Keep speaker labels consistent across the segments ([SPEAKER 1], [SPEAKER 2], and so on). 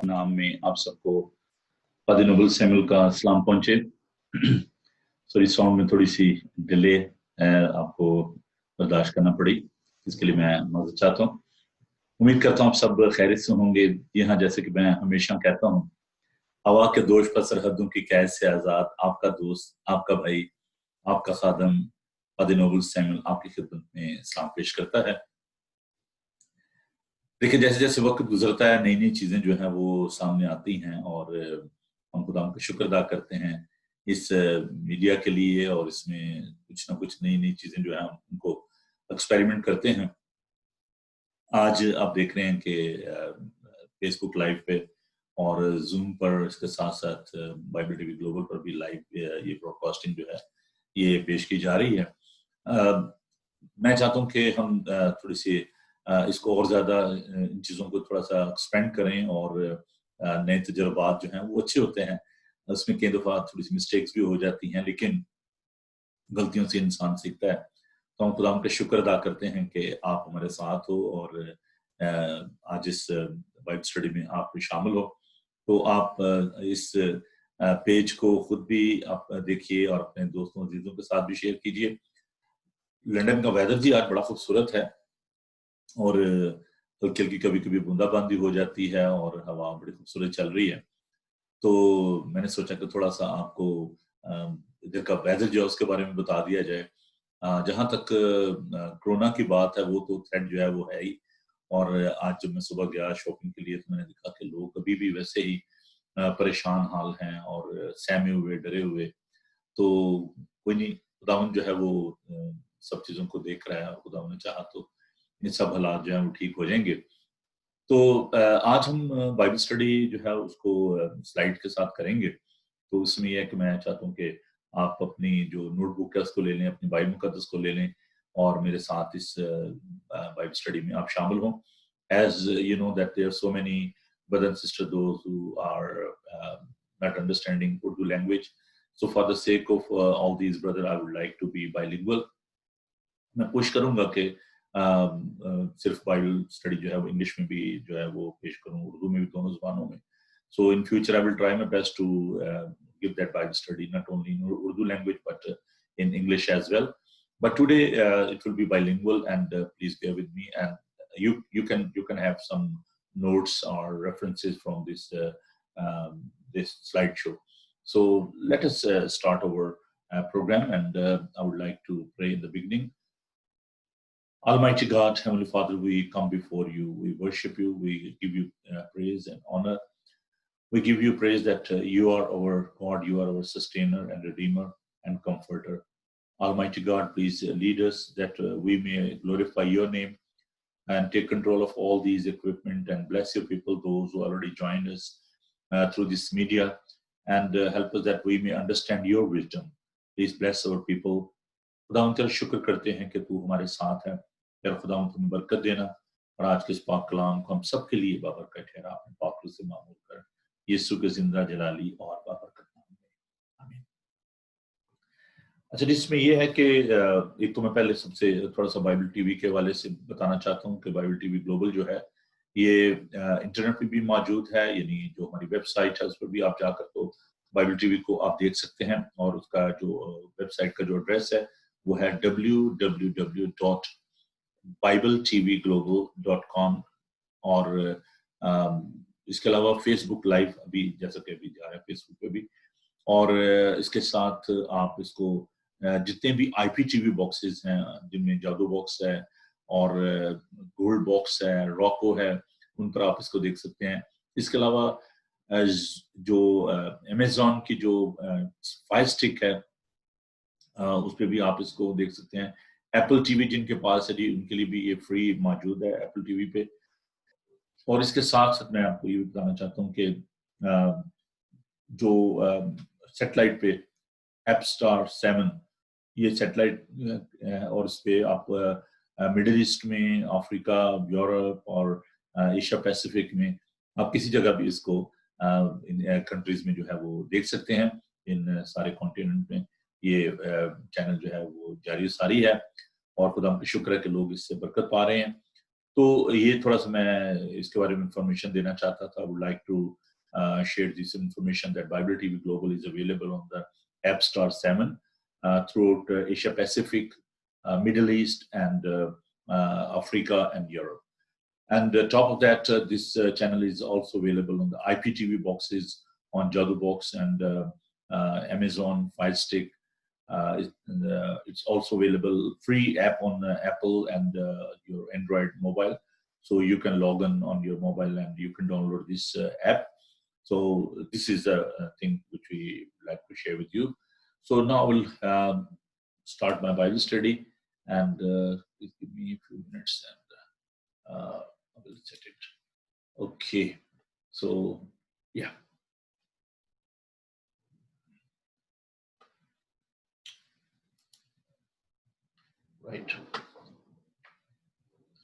[SPEAKER 1] नाम में आप सबको फादर नोबल सैमुअल का सलाम पहुंचे। सॉरी, साउंड में थोड़ी सी डिले आपको बर्दाश्त करना पड़ी, इसके लिए मैं माजूद चाहता हूँ। उम्मीद करता हूँ आप सब खैरियत से होंगे। यहाँ जैसे कि मैं हमेशा कहता हूँ, हवा के दोष पर सरहदों की कैद से आजाद आपका दोस्त, आपका भाई, आपका खादम फादर नोबल सैमुअल आपकी खिदमत में सलाम पेश करता है। देखिए, जैसे जैसे वक्त गुजरता है नई नई चीजें जो है वो सामने आती हैं और हम खुदा का शुक्र अदा करते हैं इस मीडिया के लिए, और इसमें कुछ ना कुछ नई नई चीजें जो है हम उनको एक्सपेरिमेंट करते हैं। आज आप देख रहे हैं कि फेसबुक लाइव पे और जूम पर, इसके साथ साथ बाइबल टीवी ग्लोबल पर भी लाइव ये ब्रॉडकास्टिंग जो है ये पेश की जा रही है। मैं चाहता हूँ कि हम थोड़ी सी इसको और ज्यादा इन चीजों को थोड़ा सा एक्सपेंड करें, और नए तजुर्बात जो हैं वो अच्छे होते हैं। उसमें कई दफा थोड़ी सी मिस्टेक्स भी हो जाती हैं, लेकिन गलतियों से इंसान सीखता है। तो हम खुदा का शुक्र अदा करते हैं कि आप हमारे साथ हो और आज इस बाइबल स्टडी में आप शामिल हो। तो आप इस पेज को खुद भी आप देखिए और अपने दोस्तों अजीजों के साथ भी शेयर कीजिए। लंदन का वेदर जी आज बड़ा खूबसूरत है, और हल्की हल्की कभी कभी बूंदाबांदी हो जाती है और हवा बड़ी खूबसूरत चल रही है। तो मैंने सोचा कि थोड़ा सा आपको इधर का वेदर जो है उसके बारे में बता दिया जाए। जहां तक कोरोना की बात है, वो तो थ्रेड जो है वो है ही। और आज जब मैं सुबह गया शॉपिंग के लिए तो मैंने देखा कि लोग अभी भी वैसे ही परेशान हाल हैं और सहमे हुए, डरे हुए। तो कोई नहीं, खुदावन जो है वो सब चीजों को देख रहा है, और खुदावन ने चाहा तो ये सब हालात जो है वो ठीक हो जाएंगे। तो आज हम बाइबल स्टडी जो है उसको स्लाइड के साथ करेंगे। तो उसमें यह है कि मैं चाहता हूँ कि आप अपनी जो नोटबुक है उसको ले लें, अपनी बाइबल मुकद्दस को ले लें, और मेरे साथ इस बाइबल स्टडी में आप शामिल हों। As you know that there are so many brothers and sisters those who are not understanding Urdu language. So for the sake of all these brothers, I would like to be bilingual. मैं कोशिश करूंगा कि सिर्फ Bible study जो है वो English में भी जो है वो पेश करूं, उर्दू में भी, दोनों जुबानों में। So in future I will try my best to give that Bible study not only in Urdu language but in English as well. But today it will be bilingual, and please bear with me. And you can have some notes or references from this slideshow. So let us start our program, and I would like to pray in the beginning. Almighty God, Heavenly Father, we come before you. We worship you. We give you praise and honor. We give you praise that you are our God, you are our sustainer and redeemer and comforter. Almighty God, please lead us that we may glorify your name and take control of all these equipment, and bless your people, those who already joined us through this media, and help us that we may understand your wisdom. Please bless our people. खुदावंद तेरा शुक्र करते हैं कि तू हमारे साथ है। तेरा खुदावंद तुम्हें बरकत देना, और आज के इस पाक कलाम को हम सबके लिए बाबरकत ठहरा, अपने पाक से मामूल कर, यीशु के जिंदा जलाली और बाबरकत नाम में, आमीन। अच्छा, इसमें यह है कि एक तो मैं पहले सबसे थोड़ा सा बाइबल टीवी के हवाले से बताना चाहता हूँ कि बाइबल टीवी ग्लोबल जो है ये इंटरनेट पे भी मौजूद है, यानी जो हमारी वेबसाइट है उस पर भी आप जाकर तो बाइबल टीवी को आप देख सकते हैं। और उसका जो वेबसाइट का जो एड्रेस है वो है www.bibletvglobal.com। और इसके अलावा फेसबुक लाइव अभी जैसा कि अभी जा रहा है फेसबुक पे भी। और इसके साथ आप इसको जितने भी IPTV बॉक्सेस हैं, जिनमें जादू बॉक्स है और गोल्ड बॉक्स है, रॉको है, उन पर आप इसको देख सकते हैं। इसके अलावा जो अमेज़न की जो फायर स्टिक है उस पर भी आप इसको देख सकते हैं। एप्पल टीवी जिनके पास है जी, उनके लिए भी ये फ्री मौजूद है एप्पल टीवी पे। और इसके साथ साथ मैं आपको ये बताना चाहता हूँ कि जो सैटेलाइट पे एपस्टार 7, ये सैटेलाइट, और इस पे आप मिडिल ईस्ट में, अफ्रीका, यूरोप और एशिया पैसिफिक में आप किसी जगह भी इसको इन कंट्रीज में जो है वो देख सकते हैं। इन सारे कॉन्टिनेंट में ये चैनल जो है वो जारी सारी है, और खुदा का शुक्र है कि लोग इससे बरकत पा रहे हैं। तो ये थोड़ा सा मैं इसके बारे में इंफॉर्मेशन देना चाहता था. I would like to share this information that Bible TV Global is available on the App Store 7 throughout Asia Pacific, Middle East, and Africa and Europe. And top of that, this channel is also available on the IPTV boxes on Jadu Box and Amazon Fire Stick. It's also available free app on Apple and your Android mobile. So you can log on your mobile and you can download this app. So this is a thing which we like to share with you. So now I will start my Bible study, and please give me a few minutes and I will set it. Okay. So yeah. Right.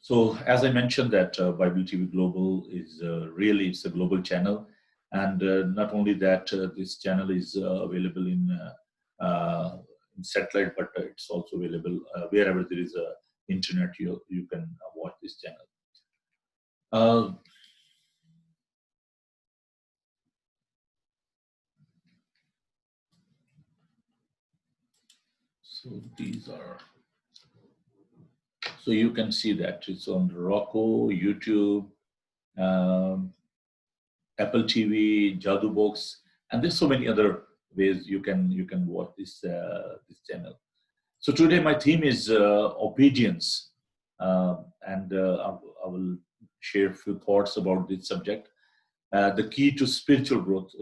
[SPEAKER 1] So as I mentioned that Bible TV Global is really, it's a global channel. And not only that, this channel is available in satellite, but it's also available wherever there is a internet, you can watch this channel. So these are, so you can see that it's on Roku, YouTube, Apple TV, Jadu Box, and there's so many other ways you can watch this this channel. So today my theme is obedience, and I will share a few thoughts about this subject. The key to spiritual growth.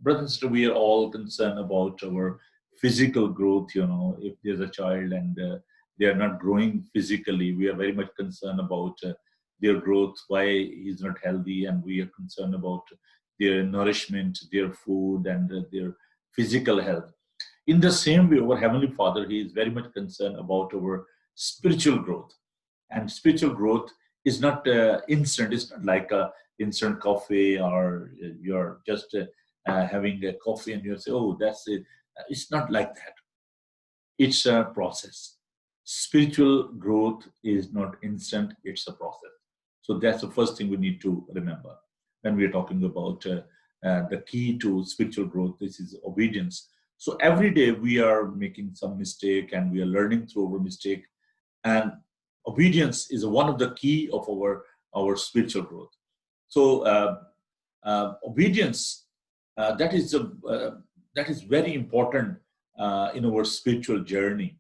[SPEAKER 1] Brothers and sisters, we are all concerned about our physical growth. You know, if there's a child and they are not growing physically, we are very much concerned about their growth, why he's not healthy, and we are concerned about their nourishment, their food, and their physical health. In the same way, our Heavenly Father, He is very much concerned about our spiritual growth. And spiritual growth is not instant. It's not like a instant coffee, or you're just having a coffee and you say, oh, that's it. It's not like that. It's a process. Spiritual growth is not instant, it's a process. So that's the first thing we need to remember when we're talking about the key to spiritual growth. This is obedience. So every day we are making some mistake and we are learning through our mistake. And obedience is one of the key of our spiritual growth. So obedience, that is very important in our spiritual journey.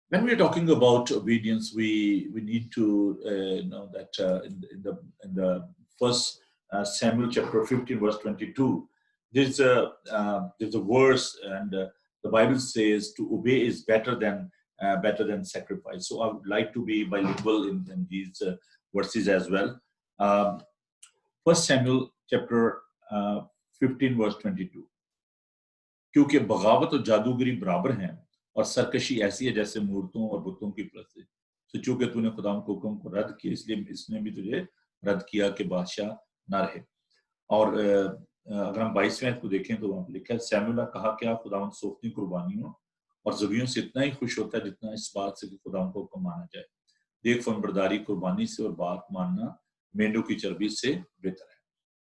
[SPEAKER 1] When we are talking about obedience, we need to know that in the first Samuel chapter 15 verse 22, there's a verse, and the Bible says to obey is better than sacrifice. So I would like to be bilingual in these verses as well. First Samuel chapter 15 verse 22. क्योंकि बगावत और जादूगरी बराबर हैं और सरकशी ऐसी है जैसे मूर्तों और बुतों की प्रति। तो चूंकि तूने खुदाम के हुक्म को रद्द किया, इसलिए इसने भी तुझे रद्द किया कि बादशाह ना रहे। और अगर हम 22वें को देखें तो वहां पर लिखा है, सैमुएल ने कहा क्या खुदावंद सोखती कुर्बानियों और ज़बियों से इतना ही खुश होता है जितना इस बात से कि खुदावंद को हुक्म माना जाए। देख फर्माबरदारी कुर्बानी से और बात मानना मेंढों की चर्बी से बेहतर है।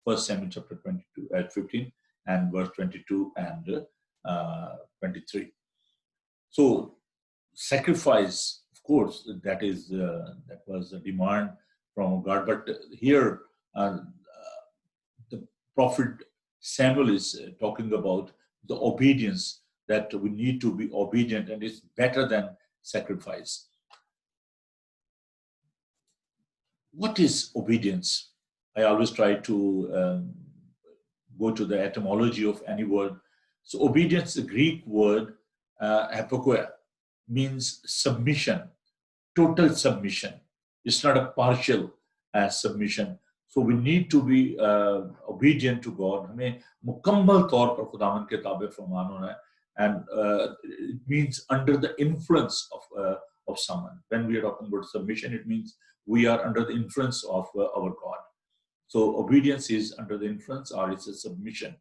[SPEAKER 1] First Samuel chapter 22 at 15 and verse 22 and 23. So sacrifice, of course, that was a demand from God. But here the prophet Samuel is talking about the obedience, that we need to be obedient, and it's better than sacrifice. What is obedience? I always try to go to the etymology of any word. So obedience, the Greek word apokoia, means submission, total submission. It's not a partial submission. So we need to be obedient to God. हमें मुकम्मल तौर पर खुदावंद के ताबे फरमान होना है, and it means under the influence of someone. When we are talking about submission, it means we are under the influence of our God. So obedience is under the influence, or it's a submission.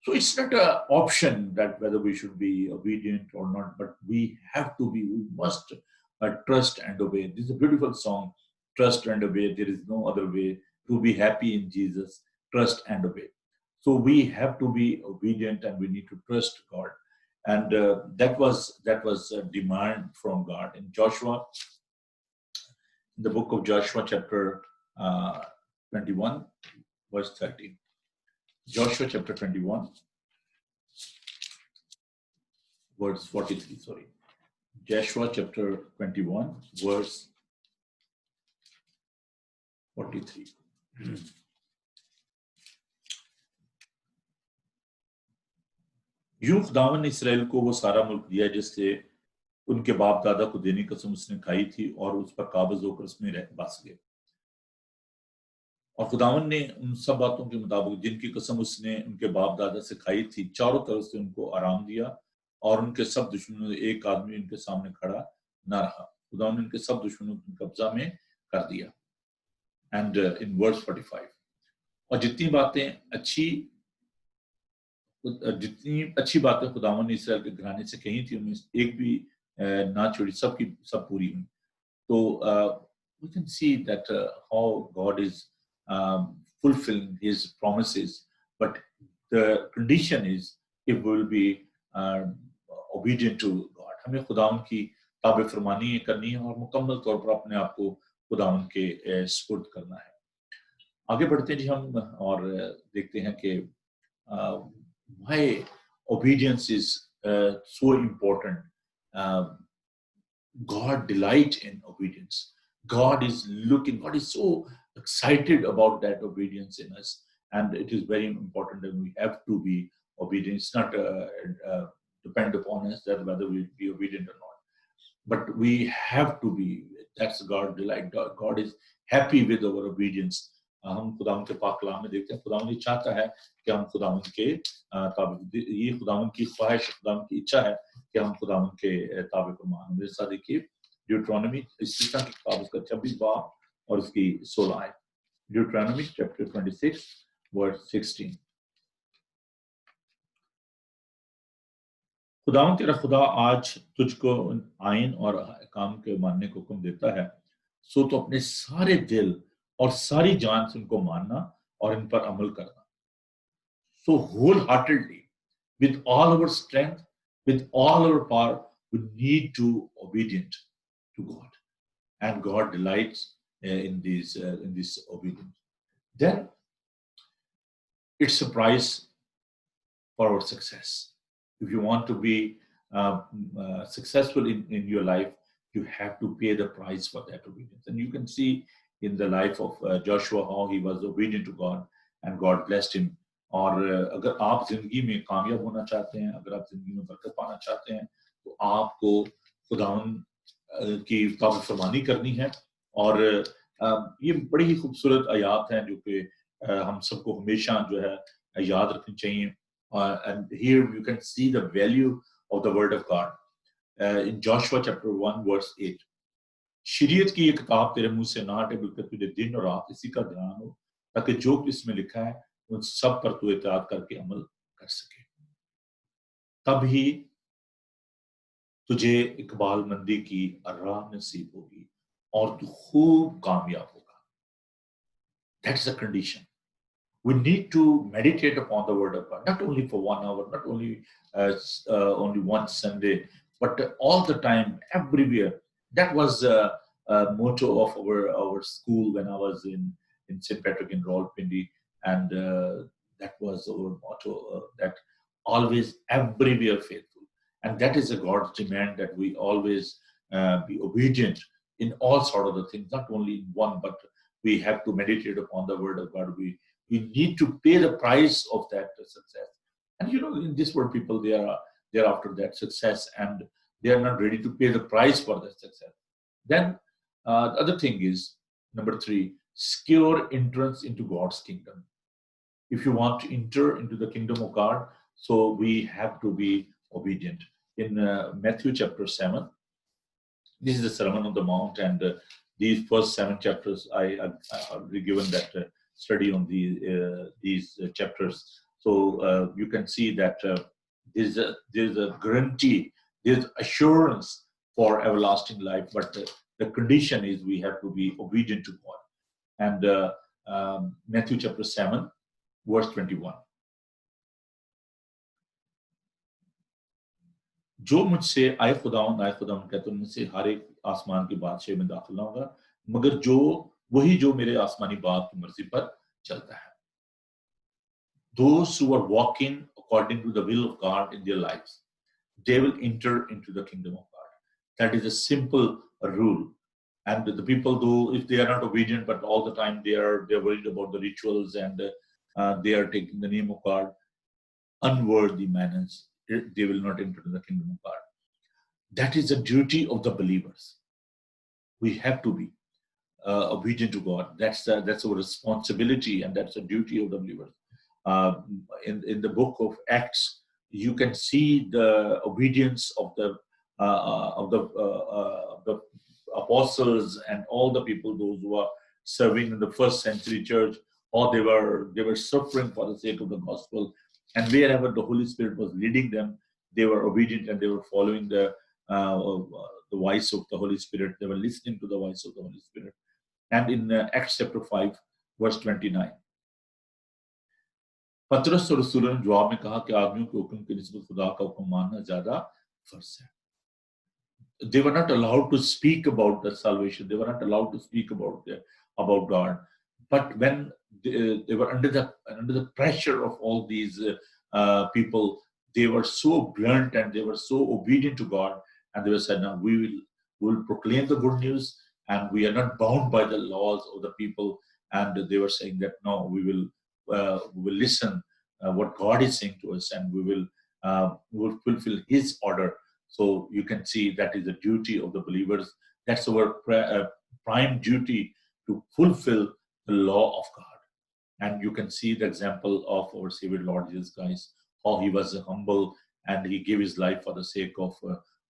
[SPEAKER 1] So it's not an option that whether we should be obedient or not, but we have to be, we must trust and obey. This is a beautiful song. Trust and obey. There is no other way to be happy in Jesus. Trust and obey. So we have to be obedient and we need to trust God. And that was a demand from God. In Joshua, in the book of Joshua, chapter 21, verse 30. Joshua chapter 21, verse 43, sorry. Joshua chapter 21, verse 43. यूं खुदावन ने Israel को वो सारा मुल्क दिया जिससे उनके बाप दादा को देने की कसम उसने खाई थी और उस पर काबिज होकर उसमें बस गए। और खुदावन ने उन सब बातों के मुताबिक जिनकी कसम उसने उनके बाप दादा से खाई थी चारों तरफ से उनको आराम दिया और उनके सब दुश्मनों ने एक आदमी उनके सामने खड़ा न रहा। खुदावन ने उनके सब दुश्मनों को कब्जा में कर दिया। एंड इन वर्स 45, और जितनी अच्छी बातें खुदावन ने इसराइल के घराने से कही थी उनमें एक भी ना छोड़ी, सब पूरी हुई। तो we can see that how God is fulfilling His promises, but the condition is if we will be obedient to God. हमें खुदावन की ताबे फरमानी करनी है और मुकम्मल तौर पर अपने आप को खुदावन के सुपुर्द करना है। आगे बढ़ते हैं जी हम और देखते हैं कि why obedience is so important. God delights in obedience. God is so excited about that obedience in us, and it is very important that we have to be obedient. It's not depend upon us that whether we be obedient or not, but we have to be. That's God delight. God is happy with our obedience. हम खुदावन के पाक कलाम में देखते हैं खुदावन ये चाहता है कि हम खुदावन के ये खुदावन की ख्वाहिश, खुदावन की इच्छा है कि हम खुदावन के ताबे फरमान। मेरे साथ देखिए ड्यूटरोनॉमी इस्तिसा की किताब उसका 26 बाब और उसकी 16 आयत। ड्यूटरोनॉमी चैप्टर 26 वर्स 16। खुदावन तेरा खुदा आज तुझको आइन और काम के मानने को हुक्म देता है, सो तो अपने सारे दिल और सारी जान से उनको मानना और इन पर अमल करना। So wholeheartedly, with all our strength, with all our power, we need to obedient to God, and God delights in this obedience. Then it's a price for our success. If you want to be successful in your life, you have to pay the price for that obedience. And you can see in the life of Joshua how he was obedient to God and God blessed him. और अगर आप जिंदगी में कामयाब होना चाहते हैं, अगर आप जिंदगी में बरकत पाना चाहते हैं, तो आपको खुदावन की ताबेफरमानी करनी है। और ये बड़ी ही खूबसूरत आयात हैं जो कि हम सबको हमेशा जो है याद रखनी चाहिए। And here you can see the value of the word of God in Joshua chapter 1 verse 8. शरीयत की ये किताब तेरे मुंह से ना हटे बल्कि तुझे दिन और रात इसी का ध्यान हो, ताकि जो इसमें लिखा है उन सब पर तू इत्याद करके अमल कर सके, तभी तुझे इकबालमंदी की राह नसीब होगी और तू खूब कामयाब होगा। That's the condition. We need to meditate upon the word of God, not only for 1 hour, not only only one Sunday, but all the time, everywhere. That was a motto of our school when I was in St. Patrick in Rawalpindi, and that was our motto, that always, everywhere faithful. And that is a God's demand, that we always be obedient in all sort of the things, not only in one, but we have to meditate upon the word of God. We need to pay the price of that success. And in this world, people, they are after that success and they are not ready to pay the price for that success. Then the other thing is, number 3, secure entrance into God's kingdom. If you want to enter into the kingdom of God, so we have to be obedient. In Matthew chapter 7, this is the Sermon on the Mount, and these first 7 chapters, I already given that study on these chapters. So you can see that there's a guarantee, there's assurance for everlasting life, but the condition is we have to be obedient to God. And Matthew chapter 7, verse 21. जो मुझसे आए खुदावन कहते हैं, मुझसे हर एक आसमान की बादशाह में दाखिल ना होगा, मगर वही जो मेरे आसमानी बाप की मर्जी पर चलता है. Those who are walking according to the will of God in their lives, they will enter into the kingdom of God. That is a simple rule. And the people, though, if they are not obedient, but all the time they're worried about the rituals and they are taking the name of God, unworthy manners, they will not enter the kingdom of God. That is the duty of the believers. We have to be obedient to God. That's our responsibility, and that's the duty of the believers. In the book of Acts, you can see the obedience of the apostles and all the people, those who are serving in the first century church, or they were suffering for the sake of the gospel, and wherever the Holy Spirit was leading them, they were obedient and they were following the voice of the Holy Spirit. They were listening to the voice of the Holy Spirit. And in Acts chapter 5, verse 29, पतरस और रसूलों ने जवाब में कहा कि आदमियों के हुक्म की निस्बत खुदा का हुक्म मानना ज्यादा फर्ज है. They were not allowed to speak about the salvation. They were not allowed to speak about God. But when they were under the pressure of all these people, they were so blunt and they were so obedient to God, and they were said, "No, we will proclaim the good news, and we are not bound by the laws of the people." And they were saying that, "No, we will listen what God is saying to us, and we will fulfill His order." So you can see that is the duty of the believers. That's our prime duty, to fulfill the law of God. And you can see the example of our Savior Lord Jesus Christ, how He was humble and He gave His life for the sake of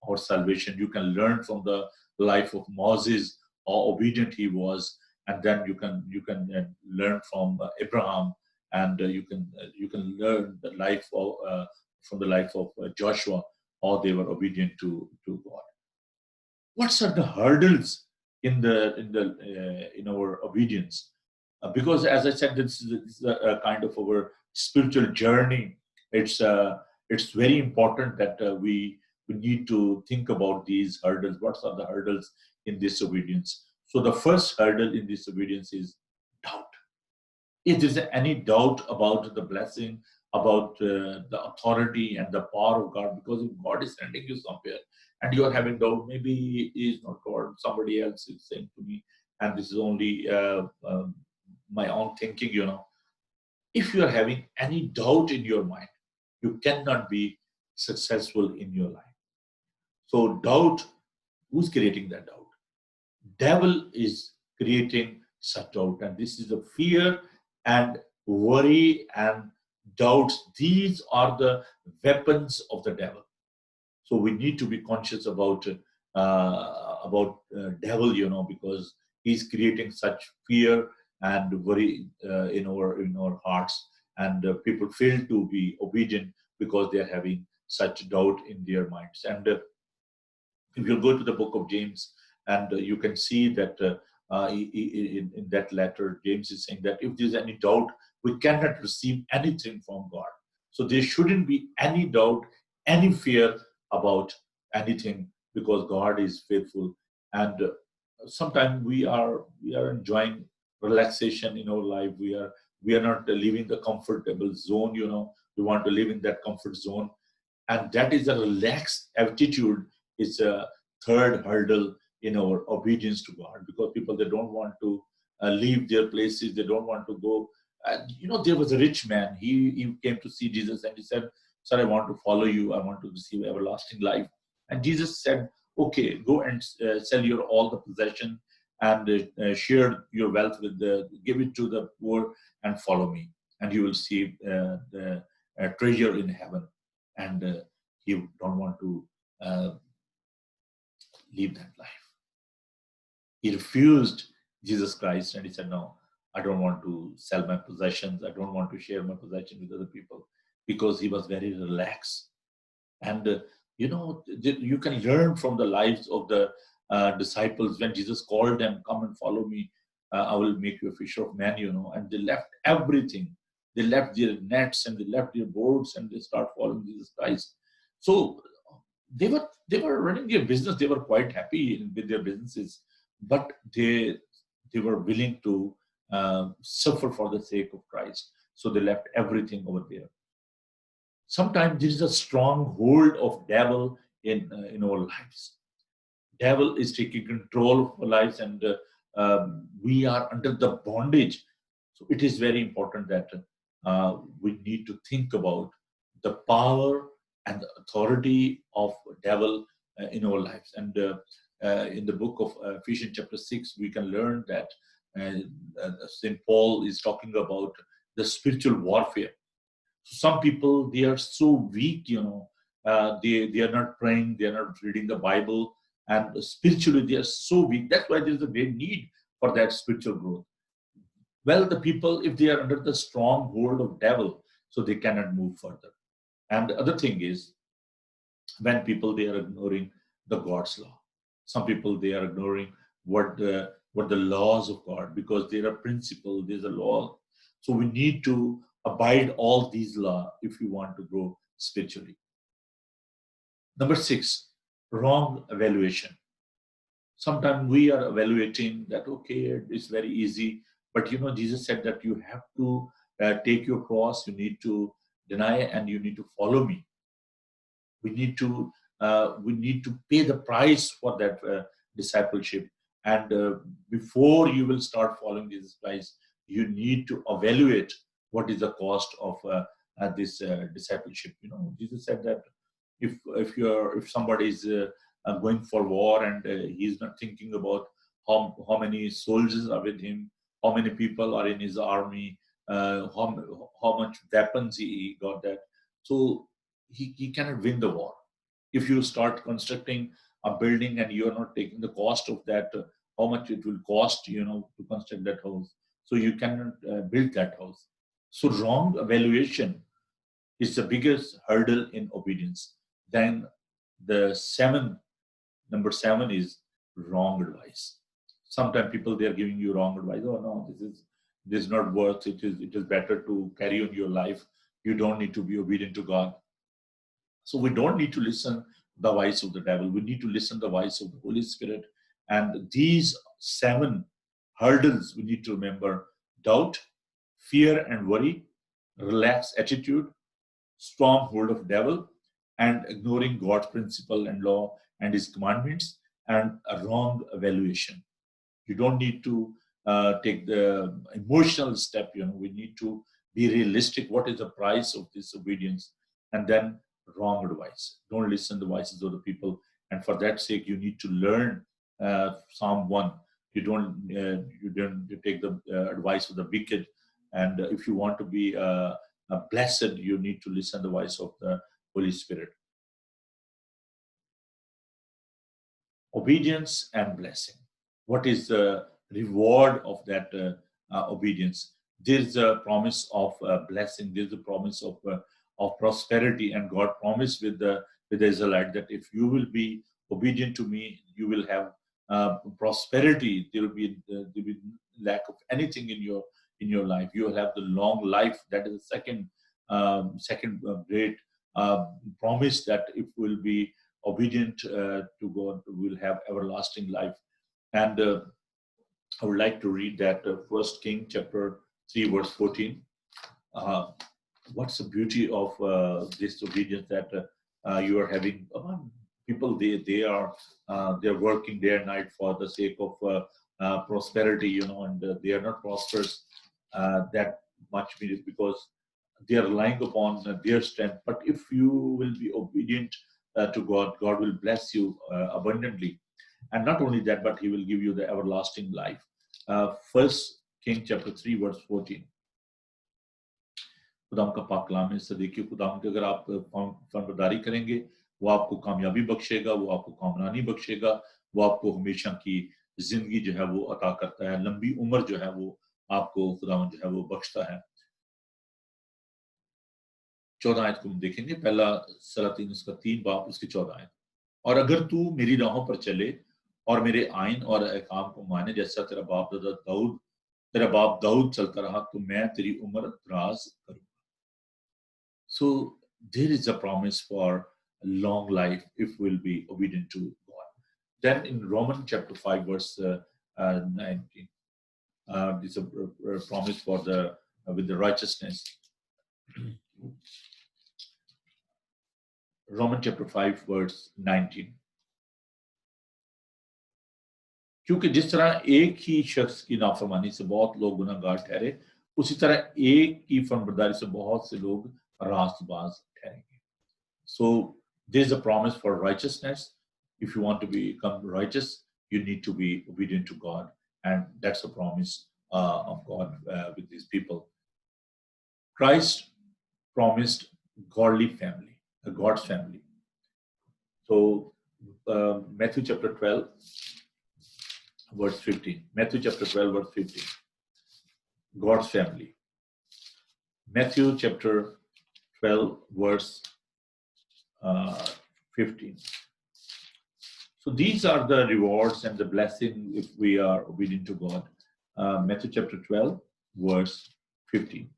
[SPEAKER 1] our salvation. You can learn from the life of Moses how obedient he was, and then you can learn from Abraham, and you can learn the life of from the life of Joshua, how they were obedient to God. What are the hurdles in our obedience? Because, as I said, this is a kind of our spiritual journey. It's very important that we need to think about these hurdles. What are the hurdles in disobedience? So the first hurdle in disobedience is doubt. If there's any doubt about the blessing, about the authority and the power of God, because if God is sending you somewhere and you are having doubt, maybe He is not God, somebody else is saying to me, and this is only my own thinking, If you are having any doubt in your mind, you cannot be successful in your life. So doubt, who's creating that doubt? Devil is creating such doubt, and this is the fear and worry and doubts. These are the weapons of the devil. So we need to be conscious about devil, because he's creating such fear and worry in our hearts, and people fail to be obedient because they are having such doubt in their minds. And if you go to the book of James, and you can see that in that letter, James is saying that if there's any doubt, we cannot receive anything from God. So there shouldn't be any doubt, any fear about anything, because God is faithful. And sometimes we are enjoying relaxation in our life. We are not leaving the comfortable zone. We want to live in that comfort zone, and that is a relaxed attitude. It's a third hurdle in our obedience to God, because people, they don't want to leave their places. They don't want to go. There was a rich man. He came to see Jesus and he said, "Sir, I want to follow you. I want to receive everlasting life." And Jesus said, "Okay, go and sell your all the possession and share your wealth give it to the poor and follow me, and you will see the treasure in heaven." And he don't want to live that life. He refused Jesus Christ, and he said, "No, I don't want to sell my possessions. I don't want to share my possession with other people," because he was very relaxed. And You can learn from the lives of the disciples when Jesus called them, come and follow me, I will make you a fisher of men, and they left everything. They left their nets and they left their boats and they start following Jesus Christ. So they were running their business. They were quite happy with their businesses, but they were willing to suffer for the sake of Christ. So they left everything over there. Sometimes there is a strong hold of devil in our lives. Devil is taking control of our lives, and we are under the bondage. So it is very important that we need to think about the power and the authority of devil in our lives. And in the book of Ephesians chapter 6, we can learn that St. Paul is talking about the spiritual warfare. Some people, they are so weak, they are not praying, they are not reading the Bible, and spiritually they are so weak. That's why there is a great need for that spiritual growth. Well, the people, if they are under the strong hold of devil, so they cannot move further. And the other thing is, when people, they are ignoring the God's law. Some people, they are ignoring what the laws of God, because there are principles, there's a law. So we need to abide all these laws if we want to grow spiritually. Number 6, wrong evaluation. Sometimes we are evaluating that, okay, it's very easy, but Jesus said that you have to take your cross, you need to deny, and you need to follow me. We need to pay the price for that discipleship. And before you will start following Jesus Christ, you need to evaluate what is the cost of this discipleship. Jesus said that if somebody is going for war, and he's not thinking about how many soldiers are with him, how many people are in his army, how much weapons he got, that so he cannot win the war. If you start constructing a building and you are not taking the cost of that, how much it will cost, to construct that house, so you cannot build that house. So wrong evaluation is the biggest hurdle in obedience. Then number 7 is wrong advice. Sometimes people, they are giving you wrong advice. Oh no, this is not worth it. It is better to carry on your life. You don't need to be obedient to God. So we don't need to listen the voice of the devil. We need to listen the voice of the Holy Spirit. And these 7 hurdles we need to remember: doubt, fear and worry, relaxed attitude, strong hold of devil, and ignoring God's principle and law and his commandments, and a wrong evaluation. You don't need to take the emotional step. We need to be realistic. What is the price of this obedience? And then wrong advice. Don't listen to the voices of the people. And for that sake, you need to learn Psalm 1. You take the advice of the wicked. And if you want to be blessed, you need to listen to the voice of the Holy Spirit. Obedience and blessing. What is the reward of that obedience? There is a promise of blessing. There is a promise of prosperity, and God promised with the Israelite that if you will be obedient to me, you will have prosperity. There will be lack of anything in your life. You will have the long life. That is the second great promise, that if we'll be obedient to God, we'll have everlasting life. And I would like to read that 1 King chapter 3 verse 14. What's the beauty of this obedience that you are having? People, they're working day and night for the sake of prosperity, and they are not prosperous that much, because they are relying upon their strength. But if you will be obedient to God, God will bless you abundantly. And not only that, but he will give you the everlasting life. 1 King chapter 3 verse 14. खुदाम का पाक कलाम है। इससे देखिए, खुदाम के अगर आप फरमाबरदारी करेंगे, वो आपको कामयाबी बख्शेगा, वो आपको कामरानी बख्शेगा, वो आपको हमेशा की जिंदगी जो है वो अता करता है, लंबी उम्र जो है वो आपको खुदाम जो है वो बख्शता है। 14 आयत को हम देखेंगे, पहला सलातीन उसका 3 बाब उसकी 14 आयत। और अगर तू मेरी राहों पर चले और मेरे आइन और अहकाम को माने, जैसा तेरा बाप दाऊद चलता रहा, तो मैं तेरी उम्र दराज करूंगा। So there is a promise for a long life if we'll be obedient to God. Then in Romans chapter 5 verse 19, there's a promise for the with the righteousness. Romans chapter 5 verse 19. क्योंकि जिस तरह एक ही शख्स की नाफरमानी से बहुत लोग गुनाहगार ठहरे, उसी तरह एक की फरमाबरदारी से बहुत से लोग रास्तबाज ठहरेंगे. So there is a promise for righteousness. If you want to become righteous, you need to be obedient to God, and that's a promise of God with these people. Christ promised godly family, God's family. So Matthew chapter 12, verse 15. Matthew chapter 12, verse 15. God's family. Matthew chapter 12, verse 15. So these are the rewards and the blessing if we are obedient to God. Matthew chapter 12, verse 15.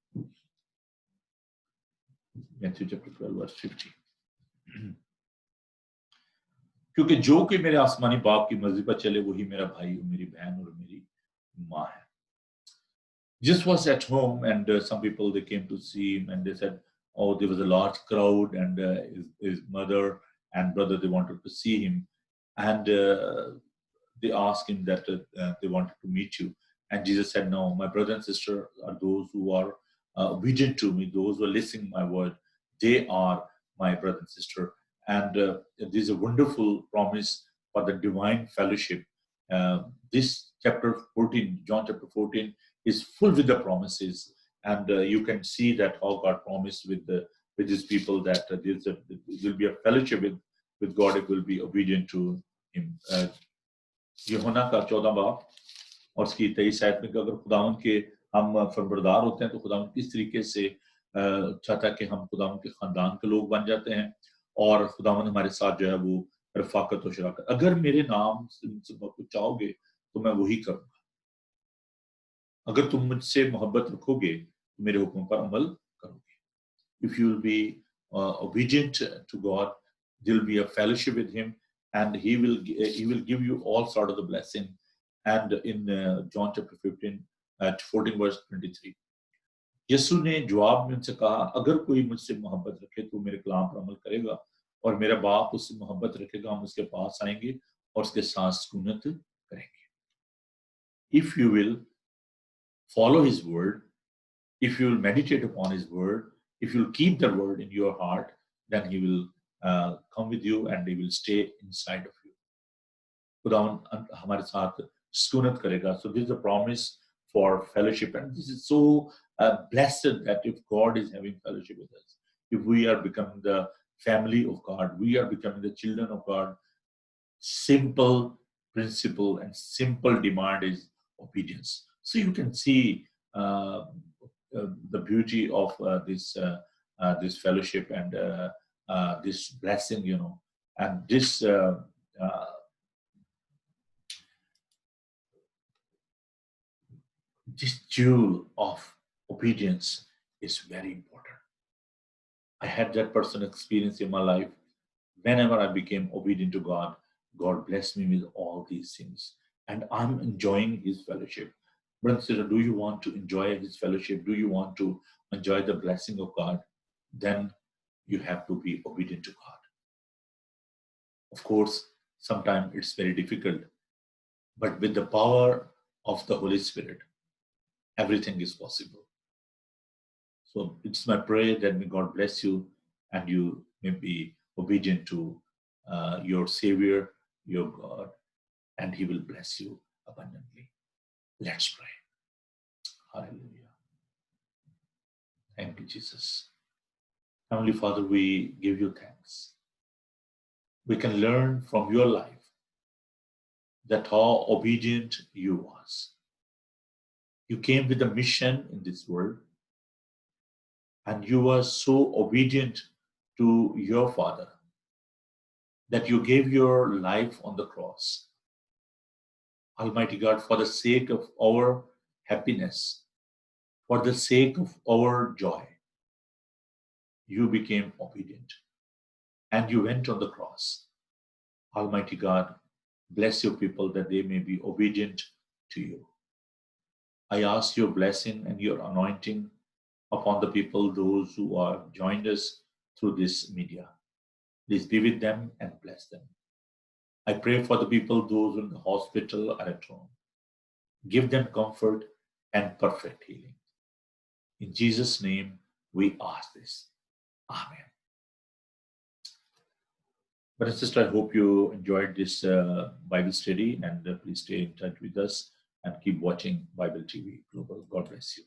[SPEAKER 1] Matthew chapter 12, verse 15. क्योंकि जो कि मेरे आसमानी बाप की मर्जी पर चले वही मेरा भाई और मेरी बहन और मेरी माँ है. Jesus was at home and some people they came to see him and they said, oh, there was a large crowd and his mother and brother they wanted to see him and they asked him that they wanted to meet you. And Jesus said, no, my brother and sister are those who are obedient to me, those who are listening my word. They are my brother and sister. And this is a wonderful promise for the divine fellowship. This chapter 14, John chapter 14, is full with the promises. And you can see that how God promised with his people that there will be a fellowship with God if will be obedient to him. यूहन्ना का 14 बाब और उसकी 23 आयत में कि अगर खुदावंद के हम फरमाबरदार होते हैं तो खुदावंद किस तरीके से चाहता है कि हम खुदावंद के खानदान के लोग बन जाते हैं और खुदावंद हमारे साथ जो है वो रफाकत और शराकत. अगर मेरे नाम से मुझसे कुछ चाहोगे तो मैं वही करूंगा. अगर तुम मुझसे मोहब्बत रखोगे तो मेरे हुक्म पर अमल करोगे. If you will be obedient to God, there will be a fellowship with him and he will give you all sort of the blessing. And in John chapter 15 at 14 verse 23, यीशु ने जवाब में उनसे कहा, अगर कोई मुझसे मोहब्बत रखे तो मेरे कलाम पर अमल करेगा और मेरा बाप उससे मोहब्बत रखेगा, हम उसके पास आएंगे और उसके साथ सुकूनत करेंगे. If you will follow his word, if you will meditate upon his word, if you will keep the word in your heart, then he will come with you and he will stay inside of you. खुदावंद हमारे साथ सुकूनत करेगा. So this is a promise for fellowship, and this is so blessed that if God is having fellowship with us, if we are becoming the family of God, we are becoming the children of God. Simple principle and simple demand is obedience. So you can see the beauty of this fellowship and this blessing, and this this jewel of obedience is very important. I had that personal experience in my life. Whenever I became obedient to God, God blessed me with all these things. And I'm enjoying his fellowship. Brother and sister, do you want to enjoy his fellowship? Do you want to enjoy the blessing of God? Then you have to be obedient to God. Of course, sometimes it's very difficult. But with the power of the Holy Spirit, everything is possible. So it's my prayer that may God bless you and you may be obedient to your Savior, your God, and he will bless you abundantly. Let's pray. Hallelujah. Thank you, Jesus. Heavenly Father, we give you thanks. We can learn from your life that how obedient you was. You came with a mission in this world. and you were so obedient to your Father that you gave your life on the cross. Almighty God, for the sake of our happiness, for the sake of our joy, you became obedient and you went on the cross. Almighty God, bless your people that they may be obedient to you. I ask your blessing and your anointing upon the people, those who are joined us through this media. Please be with them and bless them. I pray for the people, those in the hospital or at home. Give them comfort and perfect healing. In Jesus' name, we ask this. Amen. Brother and sister, I hope you enjoyed this Bible study, and please stay in touch with us and keep watching Bible TV Global. God bless you.